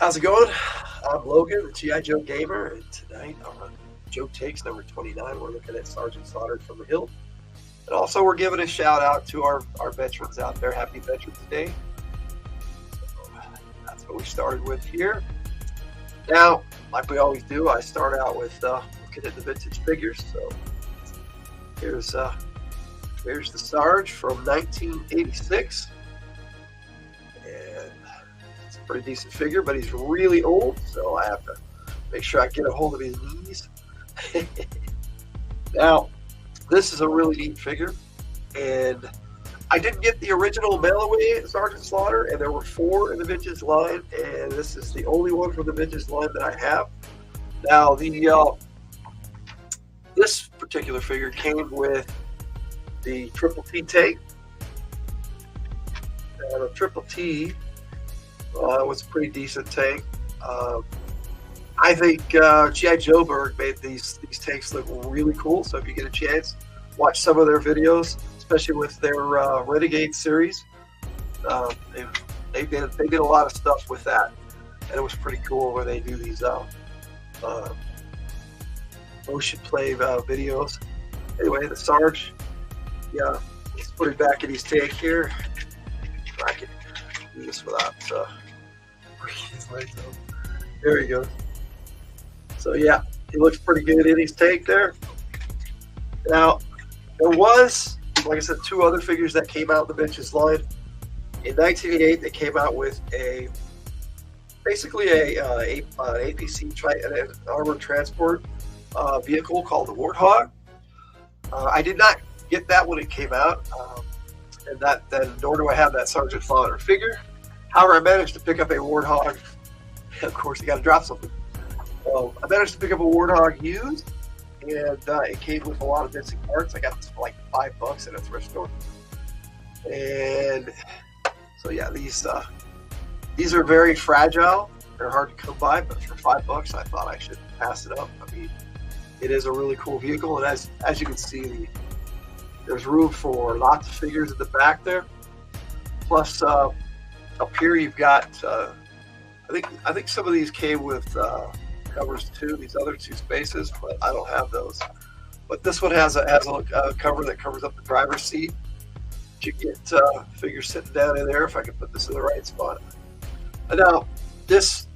How's it going? I'm Logan, the G.I. Joe Gamer, and tonight on Joe Takes number 29, we're looking at Sergeant Slaughter from the Hildt. And also, we're giving a shout out to our veterans out there. Happy Veterans Day. So that's what we started with here. Now, like we always do, I start out with looking at the vintage figures. So here's the Sarge from 1986. And it's a pretty decent figure, but he's really old, so I have to make sure I get a hold of his knees. Now, this is a really neat figure, and I didn't get the original mail-away Sergeant Slaughter, and there were 4 in the vintage line, and this is the only one from the vintage line that I have. Now, this particular figure came with the Triple T tank. And the Triple T was a pretty decent tank. I think G.I. Joe Berg made these tanks look really cool. So if you get a chance, watch some of their videos, especially with their Renegade series. They did a lot of stuff with that, and it was pretty cool where they do these motion play videos. Anyway, the Sarge, yeah, let's put it back in his tank here. I can do this without breaking his legs out. There he goes. So yeah, he looks pretty good in his tank there. Now, there was, like I said, 2 other figures that came out in the vintage line. In 1988, they came out with basically an APC an armored transport vehicle called the Warthog. I did not get that when it came out, and nor do I have that Sergeant Slaughter figure. However, I managed to pick up a Warthog. Of course, you got to drop something. I managed to pick up a Warthog used, and it came with a lot of missing parts. I got this for like $5 at a thrift store. And so yeah, these are very fragile. They're hard to come by, but for $5, I thought I should pass it up. I mean, it is a really cool vehicle, and as you can see, there's room for lots of figures at the back there. Plus, up here you've got I think some of these came with covers too. These other 2 spaces, but I don't have those. But this one has a cover that covers up the driver's seat. You get figures sitting down in there. If I can put this in the right spot. And now this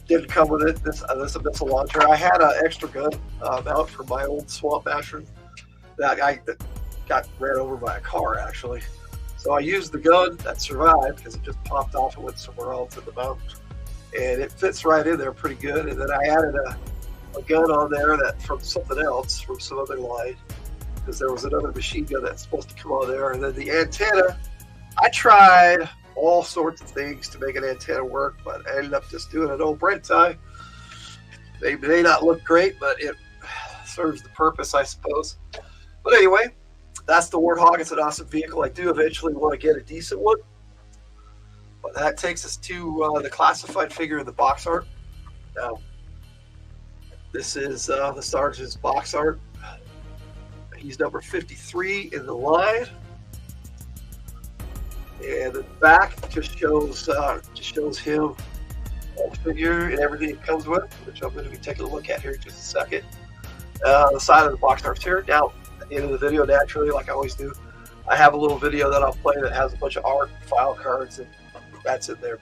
didn't come with it. This missile launcher. I had an extra gun mount from my old Swamp Basher that got ran over by a car actually. So I used the gun that survived because it just popped off and went somewhere else in the mount. And it fits right in there pretty good. And then I added a gun on there that from something else, from some other line, because there was another machine gun that's supposed to come on there. And then the antenna, I tried all sorts of things to make an antenna work, but I ended up just doing an old Brent tie. They may not look great, but it serves the purpose, I suppose. But anyway, that's the Warthog. It's an awesome vehicle. I do eventually want to get a decent one. But that takes us to the classified figure in the box art. Now, this is the Sergeant's box art. He's number 53 in the line. And the back just shows him, the figure and everything it comes with, which I'm going to be taking a look at here in just a second. The side of the box art's here. Now, at the end of the video, naturally, like I always do, I have a little video that I'll play that has a bunch of art, file cards, and that's in there.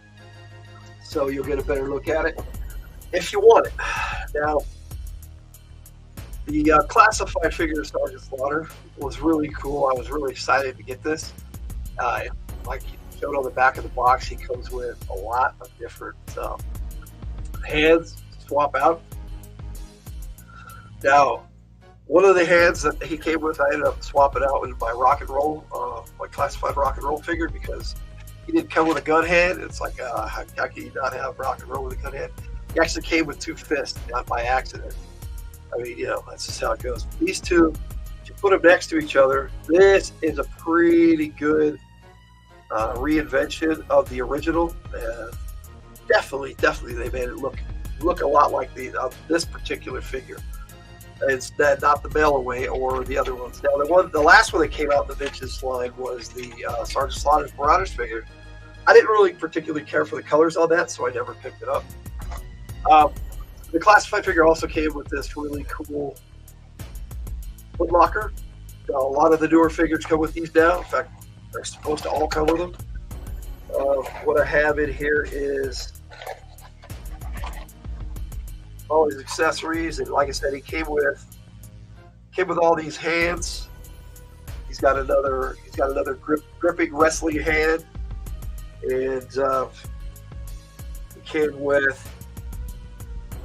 So you'll get a better look at it if you want it. Now, the classified figure of Sergeant Slaughter was really cool. I was really excited to get this. Like showed on the back of the box, he comes with a lot of different hands to swap out. Now, one of the hands that he came with, I ended up swapping out with my rock and roll, my classified rock and roll figure, because he didn't come with a gun hand. It's like, how can you not have rock and roll with a gun hand? He actually came with 2 fists, not by accident. I mean, you know, that's just how it goes. These 2, if you put them next to each other, this is a pretty good reinvention of the original. Definitely, they made it look a lot like this particular figure. Instead, not the mail away or the other ones. Now, the last one that came out in the vintage line was the Sergeant Slaughter's Marauders figure. I didn't really particularly care for the colors on that, so I never picked it up. The classified figure also came with this really cool foot locker. A lot of the newer figures come with these now. In fact, they're supposed to all come with them. What I have in here is all these accessories, and like I said, he came with all these hands. He's got another gripping wrestling hand, and he came with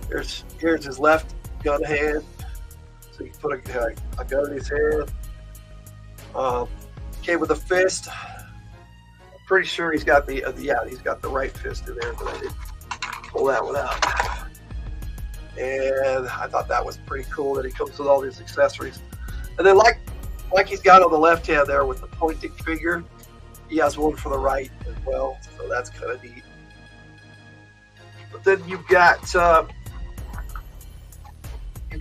here's his left gun hand, so you can put a gun in his hand. Came with a fist. I'm pretty sure he's got he's got the right fist in there, but I didn't pull that one out. And I thought that was pretty cool that he comes with all these accessories. And then like he's got on the left hand there with the pointing finger, he has one for the right as well. So that's kind of neat. But then you've got he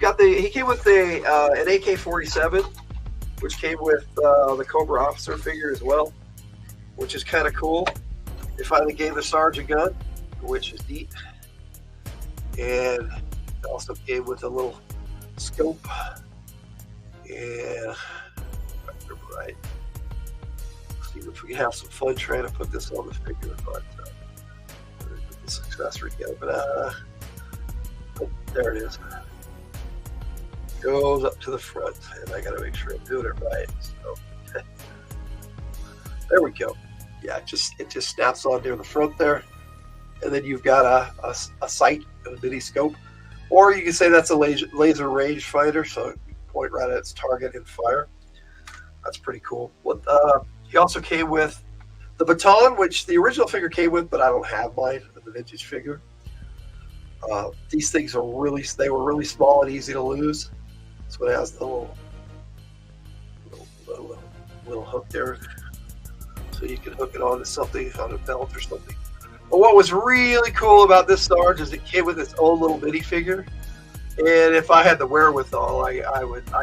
came with an AK-47, which came with the Cobra officer figure as well, which is kind of cool. They finally gave the sergeant a gun, which is neat. And it also came with a little scope. And if I remember right, let's see if we can have some fun trying to put this on the figure. But put this accessory together. But there it is. Goes up to the front, and I got to make sure I'm doing it right. So there we go. Yeah, it just snaps on near the front there, and then you've got a sight, a mini scope, or you can say that's a laser range finder, so you point right at its target and fire. That's pretty cool. He also came with the baton, which the original figure came with, but I don't have mine, the vintage figure. These things were really small and easy to lose. So it has the little hook there, so you can hook it onto something, on a belt or something. But what was really cool about this Sarge is it came with its own little mini figure, and if I had the wherewithal, I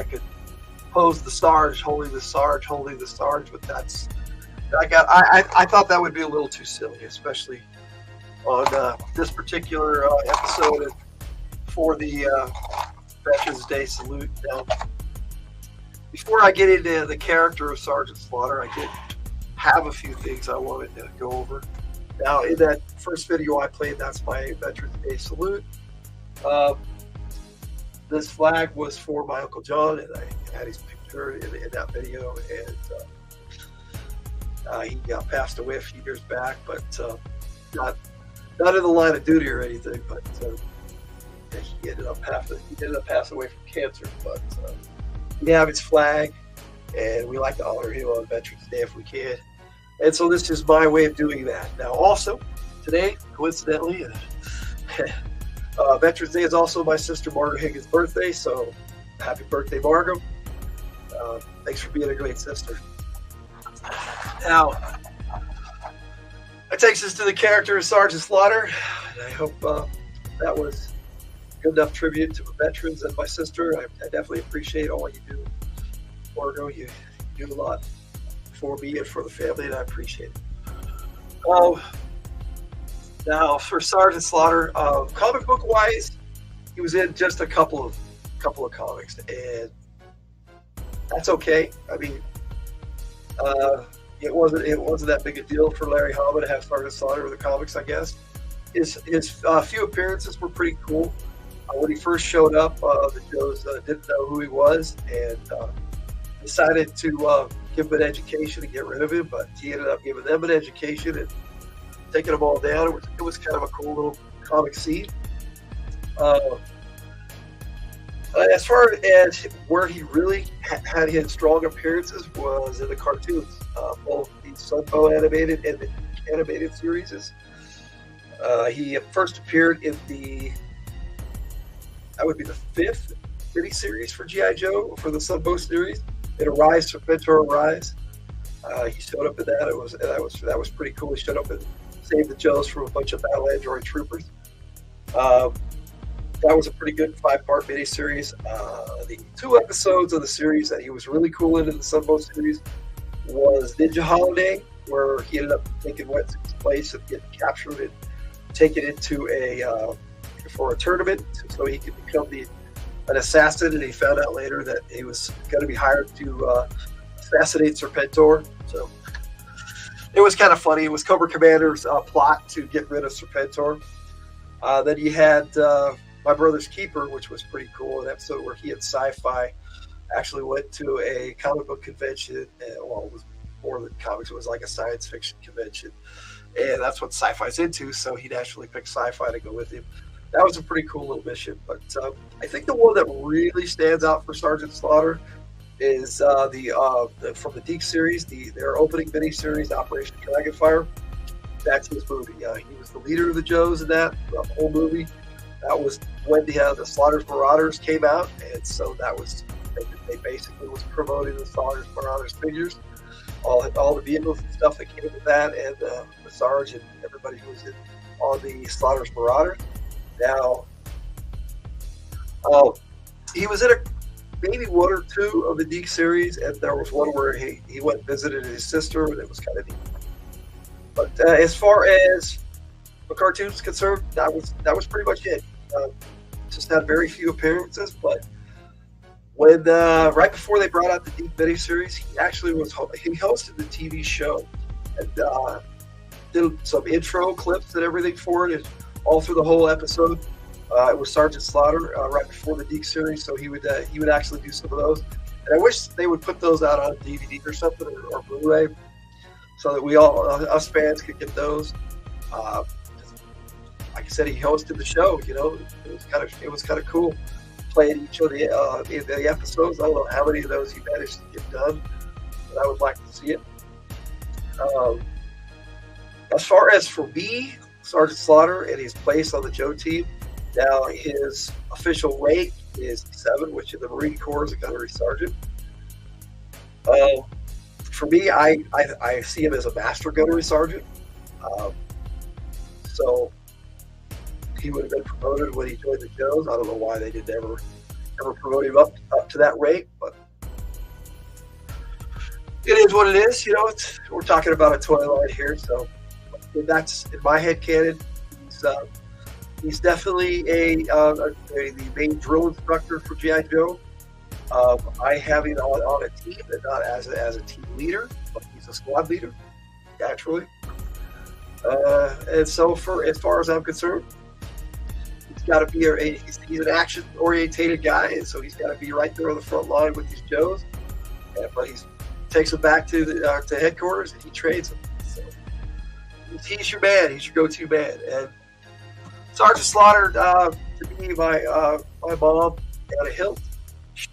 could pose the Sarge holding the Sarge, but I thought that would be a little too silly, especially on this particular episode for the Veterans Day salute. Now, before I get into the character of Sergeant Slaughter, I did have a few things I wanted to go over. Now, in that first video I played, that's my Veterans Day salute. This flag was for my Uncle John, and I had his picture in that video, and he got passed away a few years back, but not in the line of duty or anything, but he ended up passing away from cancer. But we have his flag, and we like to honor him on Veterans Day if we can. And so this is my way of doing that. Now, also today, coincidentally, Veterans Day is also my sister Margaret Higgins' birthday. So happy birthday, Margaret! Thanks for being a great sister. Now, that takes us to the character of Sergeant Slaughter, and I hope that was good enough tribute to the veterans and my sister. I definitely appreciate all you do, Margo. You do a lot for me and for the family, and I appreciate it. Now, for Sergeant Slaughter, comic book wise, he was in just a couple of comics, and that's okay. I mean, it wasn't that big a deal for Larry Hama to have Sergeant Slaughter in the comics, I guess. His few appearances were pretty cool. When he first showed up, the Joes didn't know who he was, and decided to give him an education and get rid of him, but he ended up giving them an education and taking them all down. It was kind of a cool little comic scene. As far as where he really had his strong appearances was in the cartoons, both the Sunbow animated and the animated series. He first appeared in that would be the 5th miniseries for G.I. Joe for the Sunbow series. In Arise to Mentor Arise, he showed up in that. That was pretty cool. He showed up and saved the Joes from a bunch of battle android troopers. That was a pretty good 5-part miniseries. The 2 episodes of the series that he was really cool in the Sunbow series was Ninja Holiday, where he ended up taking Wetsuit's place and getting captured and taken into a for a tournament so he could become an assassin, and he found out later that he was going to be hired to assassinate Serpentor. So it was kind of funny. It was Cobra Commander's plot to get rid of Serpentor. Then you had My Brother's Keeper, which was pretty cool, an episode where he and Sci-Fi actually went to a comic book convention. Well, it was more than comics. It was like a science fiction convention. And that's what Sci-Fi's into, so he naturally picked Sci-Fi to go with him. That was a pretty cool little mission. But I think the one that really stands out for Sergeant Slaughter is from the Deke series, their opening miniseries, Operation Dragonfire. That's his movie. He was the leader of the Joes in that whole movie. That was when the Slaughter's Marauders came out, and so that was they basically was promoting the Slaughter's Marauders figures, all the vehicles and stuff that came with that, and the Sarge and everybody who was on the Slaughter's Marauders. Now, he was in maybe one or two of the Deke series, and there was one where he went and visited his sister, and it was kind of neat. But as far as the cartoon's concerned, that was pretty much it. Just had very few appearances, but when right before they brought out the Deke miniseries, he hosted the TV show and did some intro clips and everything for it, and all through the whole episode. It was Sergeant Slaughter right before the Deke series, so he would actually do some of those. And I wish they would put those out on DVD or something, or Blu-ray, so that we all, us fans, could get those. Like I said, he hosted the show. You know, it was kind of cool playing each of the episodes. I don't know how many of those he managed to get done, but I would like to see it. As far as for me, Sergeant Slaughter and his place on the Joe team, now his official rank is 7, which in the Marine Corps is a gunnery sergeant. For me, I see him as a master gunnery sergeant. So he would have been promoted when he joined the Joes. I don't know why they didn't ever promote him up to that rank, but it is what it is. You know, we're talking about a toy line here, so that's in my head canon. He's definitely the main drill instructor for G.I. Joe. I have him on a team, and not as a team leader, but he's a squad leader, naturally. And so, as far as I'm concerned, he's got to be he's an action-orientated guy, and so he's got to be right there on the front line with these Joes. But he takes them back to headquarters, and he trains them. So he's your man. He's your go-to man. And Sergeant Slaughter, to me, my mom, Anna Hildt, she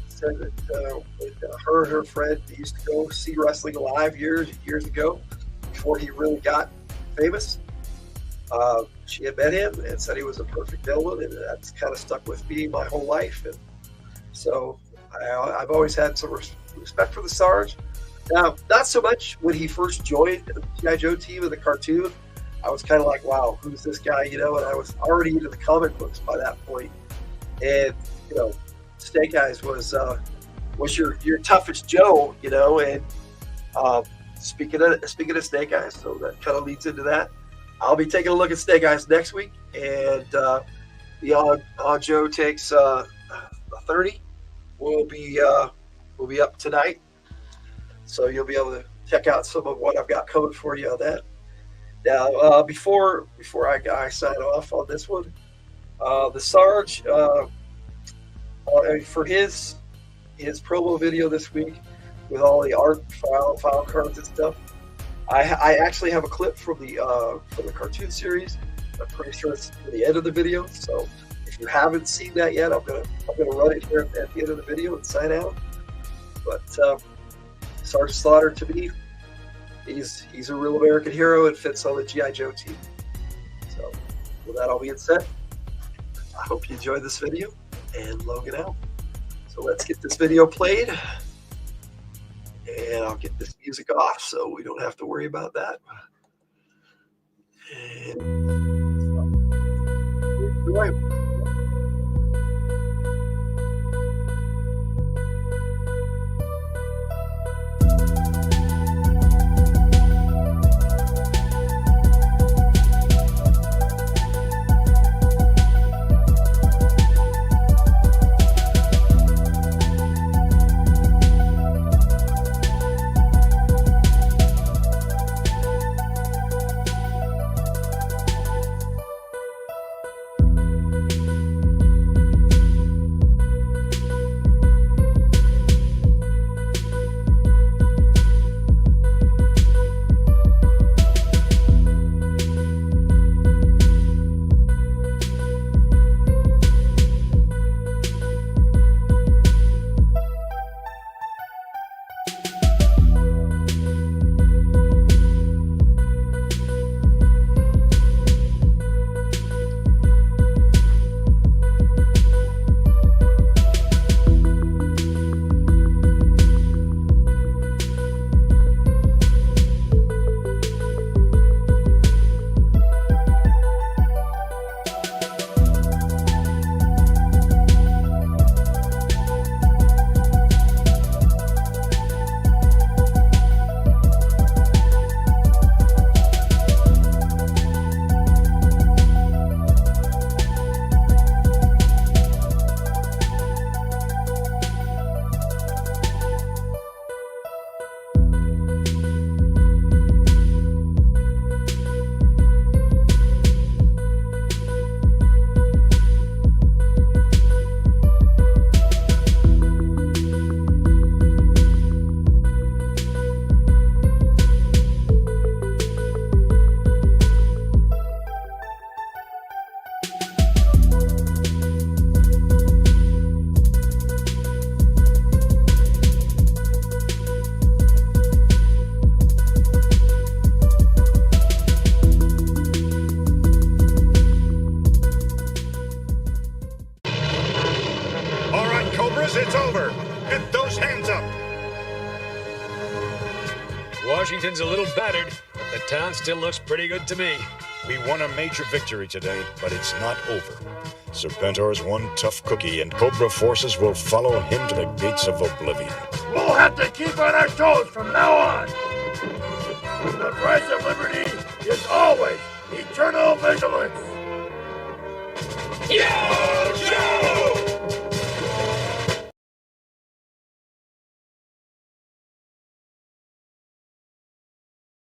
said that when her and her friend used to go see wrestling live years and years ago, before he really got famous, she had met him and said he was a perfect gentleman, and that's kind of stuck with me my whole life. And so I've always had some respect for the Sarge. Now, not so much when he first joined the G.I. Joe team in the cartoon. I was kind of like, wow, who's this guy, you know? And I was already into the comic books by that point. And, you know, Snake Eyes was your toughest Joe, you know? And speaking of Snake Eyes, so that kind of leads into that. I'll be taking a look at Snake Eyes next week, and the Odd Joe Takes 30 will be up tonight. So you'll be able to check out some of what I've got coming for you on that. Now, before I sign off on this one, the Sarge, for his promo video this week with all the art file cards and stuff, I actually have a clip from the cartoon series. I'm pretty sure it's at the end of the video. So if you haven't seen that yet, I'm gonna run it here at the end of the video and sign out. But Sergeant Slaughter, to me, he's a real American hero and fits on the G.I. Joe team. So with that all being said, I hope you enjoyed this video, and Logan out. So let's get this video played, and I'll get this music off so we don't have to worry about that. And enjoy. battered, but the town still looks pretty good to me. We won a major victory today, but it's not over. Serpentor's one tough cookie, and Cobra forces will follow him to the gates of oblivion. We'll have to keep on our toes from now on. The price of liberty is always eternal vigilance. Yeah!